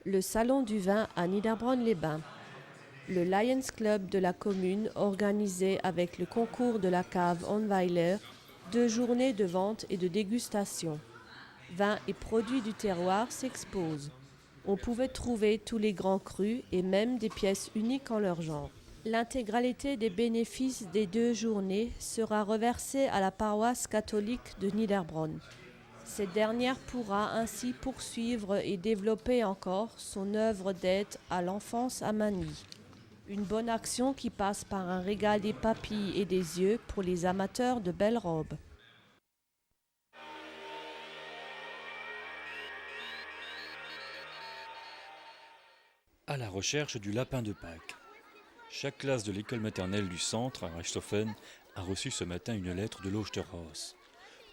le Salon du vin à Niederbronn-les-Bains. Le Lions Club de la commune organisait avec le concours de la cave Hohnweiler 2 journées de vente et de dégustation. Vins et produits du terroir s'exposent. On pouvait trouver tous les grands crus et même des pièces uniques en leur genre. L'intégralité des bénéfices des 2 journées sera reversée à la paroisse catholique de Niederbronn. Cette dernière pourra ainsi poursuivre et développer encore son œuvre d'aide à l'enfance à Magny. Une bonne action qui passe par un régal des papilles et des yeux pour les amateurs de belles robes. À la recherche du lapin de Pâques. Chaque classe de l'école maternelle du centre, à Reichshofen, a reçu ce matin une lettre de l'Osterhaus.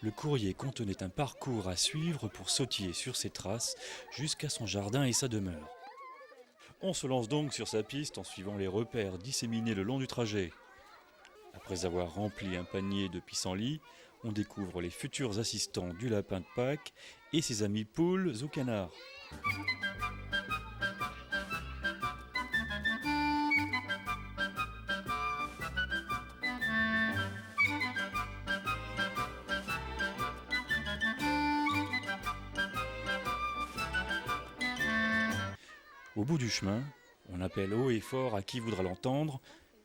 Le courrier contenait un parcours à suivre pour sautiller sur ses traces jusqu'à son jardin et sa demeure. On se lance donc sur sa piste en suivant les repères disséminés le long du trajet. Après avoir rempli un panier de pissenlits, on découvre les futurs assistants du lapin de Pâques et ses amis poules ou canards. Au bout du chemin, on appelle haut et fort à qui voudra l'entendre,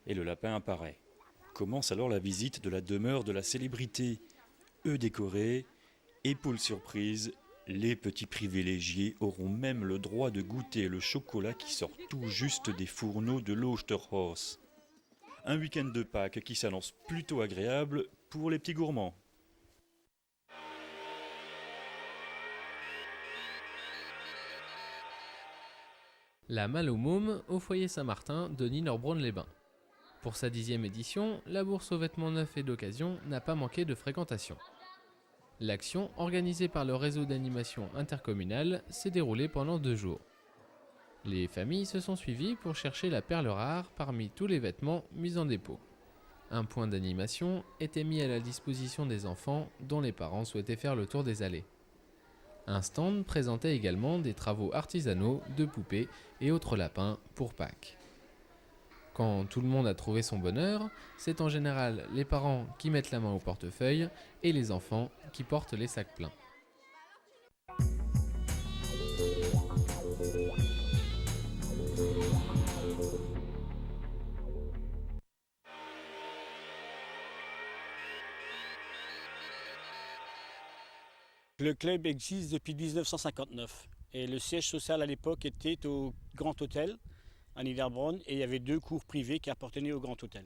et le lapin apparaît. Commence alors la visite de la demeure de la célébrité. Œufs décorés, et poules surprises, les petits privilégiés auront même le droit de goûter le chocolat qui sort tout juste des fourneaux de l'Osterhaus. Un week-end de Pâques qui s'annonce plutôt agréable pour les petits gourmands. La Malle aux mômes au foyer Saint-Martin de Niederbronn-les-Bains. Pour sa 10e édition, la bourse aux vêtements neufs et d'occasion n'a pas manqué de fréquentation. L'action, organisée par le réseau d'animation intercommunal, s'est déroulée pendant 2 jours. Les familles se sont suivies pour chercher la perle rare parmi tous les vêtements mis en dépôt. Un point d'animation était mis à la disposition des enfants dont les parents souhaitaient faire le tour des allées. Un stand présentait également des travaux artisanaux de poupées et autres lapins pour Pâques. Quand tout le monde a trouvé son bonheur, c'est en général les parents qui mettent la main au portefeuille et les enfants qui portent les sacs pleins. Le club existe depuis 1959 et le siège social à l'époque était au Grand Hôtel à Niederbronn et il y avait 2 cours privés qui appartenaient au Grand Hôtel.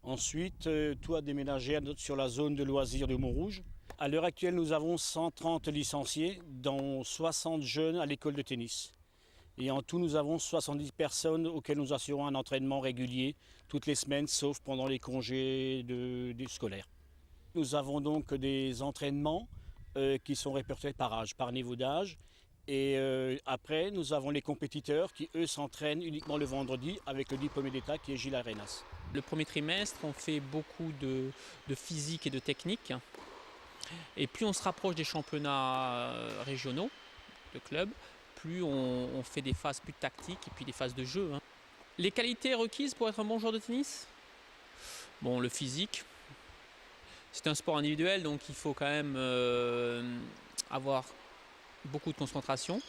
Ensuite, tout a déménagé sur la zone de loisirs de Montrouge. À l'heure actuelle, nous avons 130 licenciés, dont 60 jeunes à l'école de tennis. Et en tout, nous avons 70 personnes auxquelles nous assurons un entraînement régulier toutes les semaines, sauf pendant les congés scolaires. Nous avons donc des entraînements qui sont répertoriés par âge, par niveau d'âge. Et après, nous avons les compétiteurs qui, eux, s'entraînent uniquement le vendredi avec le diplômé d'État qui est Gilles Arenas. Le premier trimestre, on fait beaucoup de physique et de technique. Et plus on se rapproche des championnats régionaux, de clubs, plus on fait des phases plus tactiques et puis des phases de jeu. Les qualités requises pour être un bon joueur de tennis ? Bon, le physique. C'est un sport individuel, donc il faut quand même avoir beaucoup de concentration.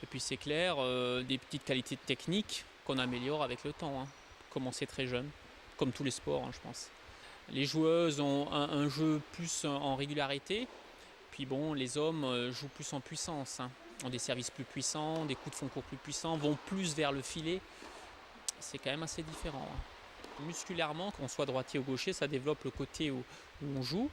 Et puis c'est clair, des petites qualités techniques qu'on améliore avec le temps. Commencer très jeune, comme tous les sports, je pense. Les joueuses ont un jeu plus en régularité. Puis bon, les hommes jouent plus en puissance. Ont des services plus puissants, des coups de fond court plus puissants, vont plus vers le filet. C'est quand même assez différent. Musculairement, qu'on soit droitier ou gaucher, ça développe le côté où on joue.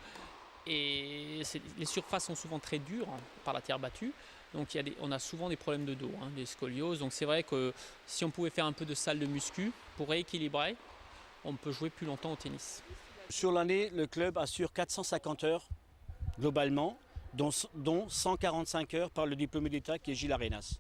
Et les surfaces sont souvent très dures par la terre battue. Donc on a souvent des problèmes de dos, des scolioses. Donc c'est vrai que si on pouvait faire un peu de salle de muscu pour rééquilibrer, on peut jouer plus longtemps au tennis. Sur l'année, le club assure 450 heures globalement, dont 145 heures par le diplômé d'État qui est Gilles Arenas.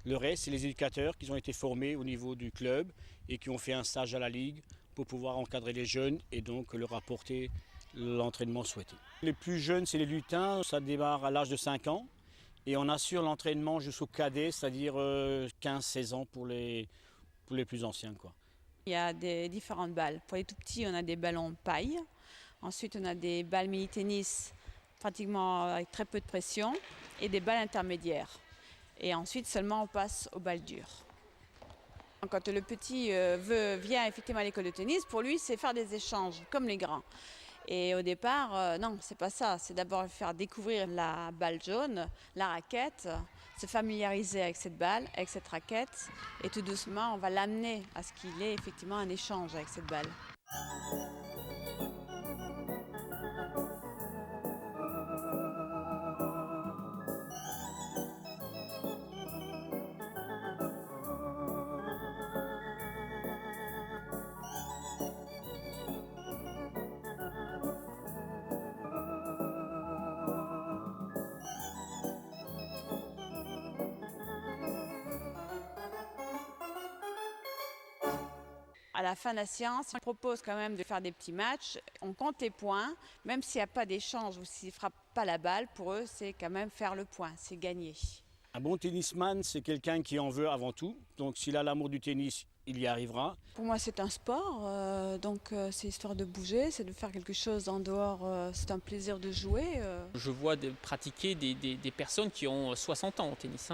Le reste, c'est les éducateurs qui ont été formés au niveau du club et qui ont fait un stage à la Ligue pour pouvoir encadrer les jeunes et donc leur apporter l'entraînement souhaité. Les plus jeunes, c'est les lutins, ça démarre à l'âge de 5 ans Et on assure l'entraînement jusqu'au cadet, c'est-à-dire 15-16 ans pour les plus anciens, quoi. Il y a des différentes balles. Pour les tout petits, on a des ballons paille. Ensuite, on a des balles mini-tennis, pratiquement avec très peu de pression, et des balles intermédiaires. Et ensuite, seulement, on passe aux balles dures. Quand le petit vient effectivement à l'école de tennis, pour lui, c'est faire des échanges, comme les grands. Et au départ, non, c'est pas ça. C'est d'abord faire découvrir la balle jaune, la raquette, se familiariser avec cette balle, avec cette raquette. Et tout doucement, on va l'amener à ce qu'il ait effectivement un échange avec cette balle. À la fin de la séance, on propose quand même de faire des petits matchs. On compte les points, même s'il n'y a pas d'échange ou s'ils ne frappent pas la balle, pour eux, c'est quand même faire le point, c'est gagner. Un bon tennisman, c'est quelqu'un qui en veut avant tout. Donc s'il a l'amour du tennis, il y arrivera. Pour moi, c'est un sport, donc c'est histoire de bouger, c'est de faire quelque chose en dehors, c'est un plaisir de jouer. Je vois pratiquer des personnes qui ont 60 ans au tennis.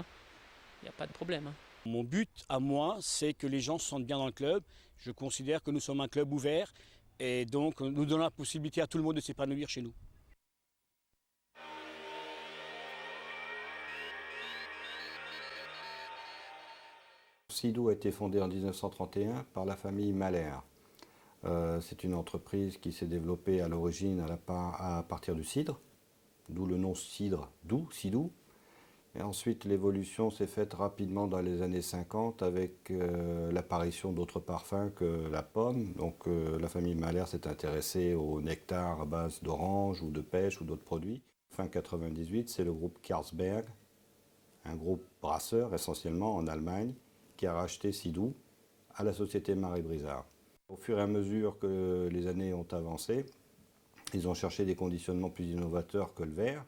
Il n'y a pas de problème. Mon but à moi, c'est que les gens se sentent bien dans le club. Je considère que nous sommes un club ouvert et donc nous donnons la possibilité à tout le monde de s'épanouir chez nous. Sidou a été fondé en 1931 par la famille Mahler. C'est une entreprise qui s'est développée à l'origine à partir du cidre, d'où le nom cidre, Sidou. Et ensuite, l'évolution s'est faite rapidement dans les années 50 avec l'apparition d'autres parfums que la pomme. Donc la famille Mahler s'est intéressée au nectar à base d'orange ou de pêche ou d'autres produits. Fin 98, c'est le groupe Carlsberg, un groupe brasseur essentiellement en Allemagne, qui a racheté Sidou à la société Marie Brizard. Au fur et à mesure que les années ont avancé, ils ont cherché des conditionnements plus innovateurs que le verre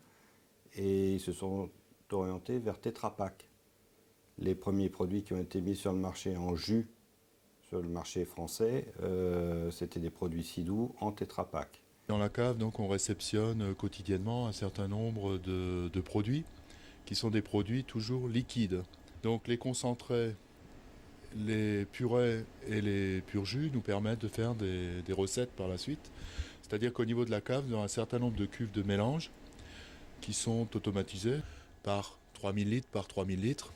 et ils se sont orientés vers Tetra Pak. Les premiers produits qui ont été mis sur le marché en jus, sur le marché français, c'était des produits Sidou en Tetra Pak. Dans la cave, donc, on réceptionne quotidiennement un certain nombre de produits qui sont des produits toujours liquides. Donc les concentrés, les purées et les purs jus nous permettent de faire des recettes par la suite. C'est-à-dire qu'au niveau de la cave, nous avons un certain nombre de cuves de mélange qui sont automatisées par 3000 litres par 3000 litres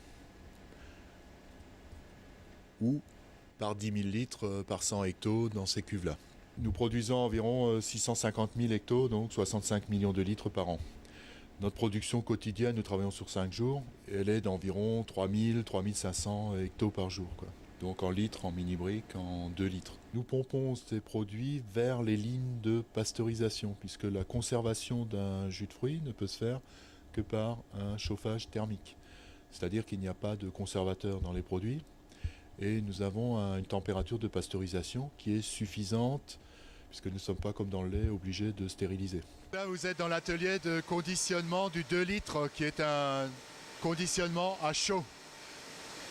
ou par 10 000 litres par 100 hectos dans ces cuves-là. Nous produisons environ 650 000 hectos, donc 65 millions de litres par an. Notre production quotidienne, nous travaillons sur 5 jours, elle est d'environ 3000, 3500 hectos par jour, quoi. Donc en litres, en mini-briques, en 2 litres. Nous pompons ces produits vers les lignes de pasteurisation, puisque la conservation d'un jus de fruits ne peut se faire que par un chauffage thermique. C'est-à-dire qu'il n'y a pas de conservateur dans les produits, et nous avons une température de pasteurisation qui est suffisante, puisque nous ne sommes pas comme dans le lait obligés de stériliser. Là, vous êtes dans l'atelier de conditionnement du 2 litres, qui est un conditionnement à chaud.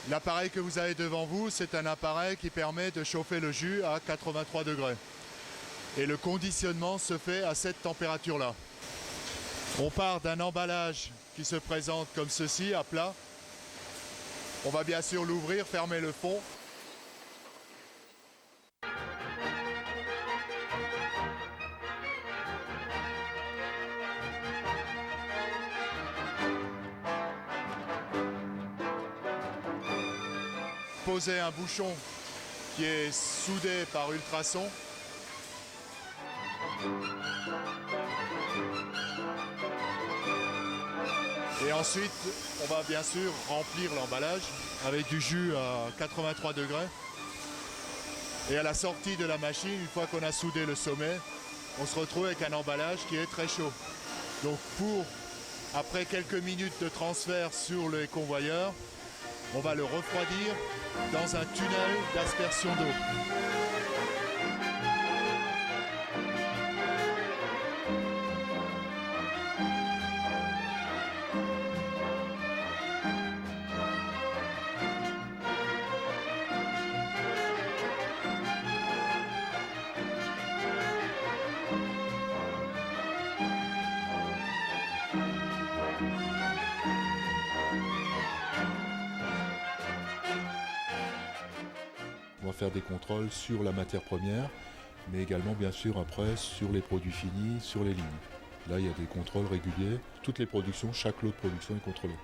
L'appareil que vous avez devant vous, c'est un appareil qui permet de chauffer le jus à 83 degrés. Et le conditionnement se fait à cette température-là. On part d'un emballage qui se présente comme ceci, à plat. On va bien sûr l'ouvrir, fermer le fond. Poser un bouchon qui est soudé par ultrasons. Et ensuite, on va bien sûr remplir l'emballage avec du jus à 83 degrés. Et à la sortie de la machine, une fois qu'on a soudé le sommet, on se retrouve avec un emballage qui est très chaud. Donc après quelques minutes de transfert sur les convoyeurs, on va le refroidir dans un tunnel d'aspersion d'eau. faire des contrôles sur la matière première, mais également bien sûr après sur les produits finis, sur les lignes. Là, il y a des contrôles réguliers. Toutes les productions, chaque lot de production est contrôlé.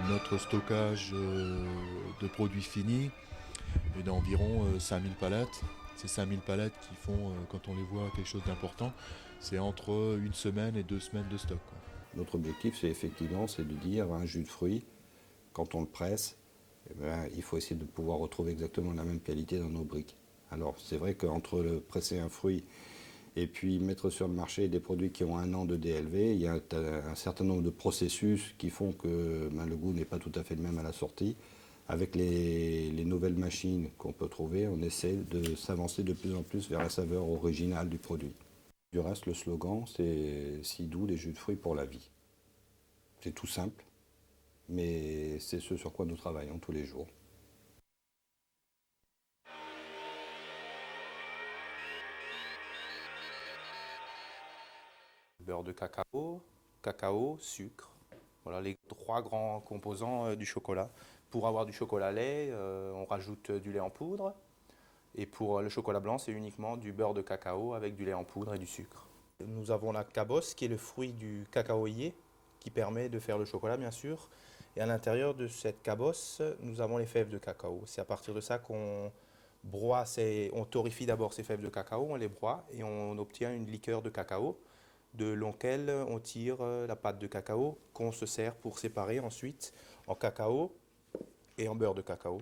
Notre stockage de produits finis est d'environ 5000 palettes. Ces 5000 palettes qui font, quand on les voit, quelque chose d'important, c'est entre 1 semaine et 2 semaines de stock. Notre objectif, c'est de dire un jus de fruits, quand on le presse, il faut essayer de pouvoir retrouver exactement la même qualité dans nos briques. Alors c'est vrai qu'entre presser un fruit et puis mettre sur le marché des produits qui ont 1 an de DLV, il y a un certain nombre de processus qui font que le goût n'est pas tout à fait le même à la sortie. Avec les nouvelles machines qu'on peut trouver, on essaie de s'avancer de plus en plus vers la saveur originale du produit. Du reste, le slogan, c'est « Sidou, des jus de fruits pour la vie ». C'est tout simple, mais c'est ce sur quoi nous travaillons tous les jours. Beurre de cacao, cacao, sucre. Voilà les 3 grands composants du chocolat. Pour avoir du chocolat lait, on rajoute du lait en poudre. Et pour le chocolat blanc, c'est uniquement du beurre de cacao avec du lait en poudre et du sucre. Nous avons la cabosse qui est le fruit du cacaoyer qui permet de faire le chocolat bien sûr. Et à l'intérieur de cette cabosse, nous avons les fèves de cacao. C'est à partir de ça qu'on broie, on torréfie d'abord ces fèves de cacao, on les broie et on obtient une liqueur de cacao de laquelle on tire la pâte de cacao qu'on se sert pour séparer ensuite en cacao et en beurre de cacao.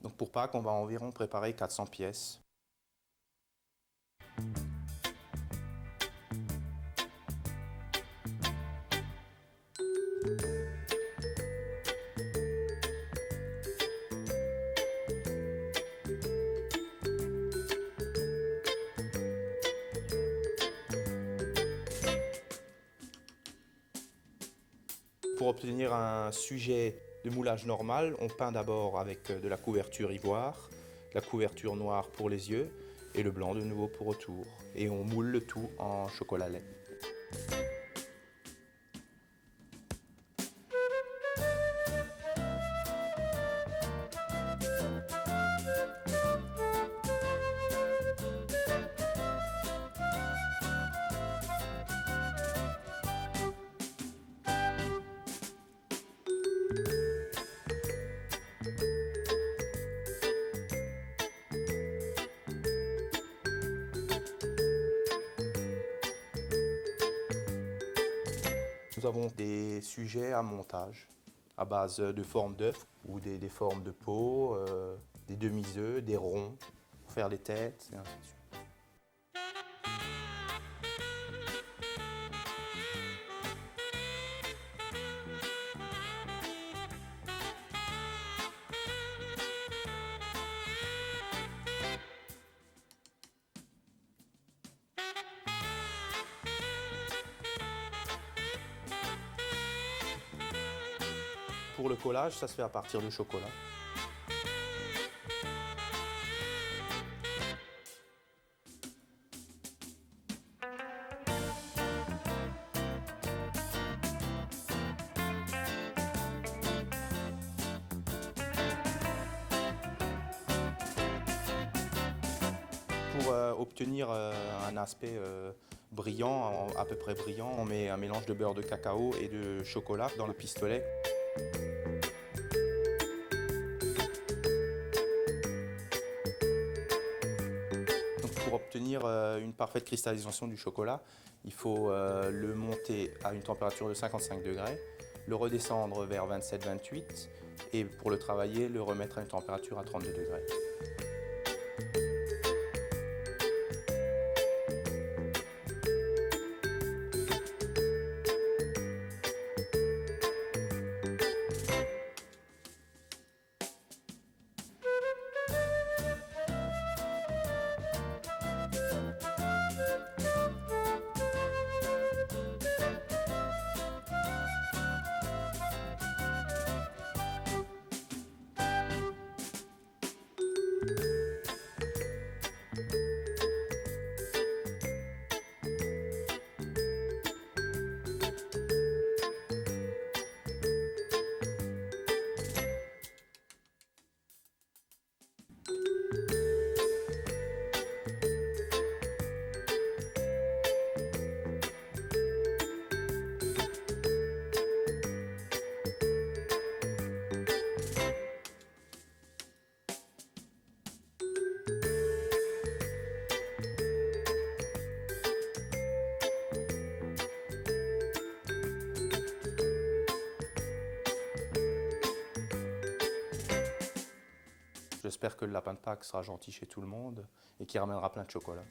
Donc pour Pâques, on va environ préparer 400 pièces. Pour obtenir un sujet de moulage normal, on peint d'abord avec de la couverture ivoire, la couverture noire pour les yeux et le blanc de nouveau pour autour. Et on moule le tout en chocolat lait. Nous avons des sujets à montage à base de formes d'œufs ou des formes de peau, des demi-œufs, des ronds, pour faire les têtes et ainsi de suite. Pour le collage, ça se fait à partir du chocolat. Pour obtenir un aspect brillant, à peu près brillant, on met un mélange de beurre de cacao et de chocolat dans le pistolet. Donc pour obtenir une parfaite cristallisation du chocolat, il faut le monter à une température de 55 degrés, le redescendre vers 27-28 et pour le travailler, le remettre à une température à 32 degrés. J'espère que le lapin de Pâques sera gentil chez tout le monde et qu'il ramènera plein de chocolat.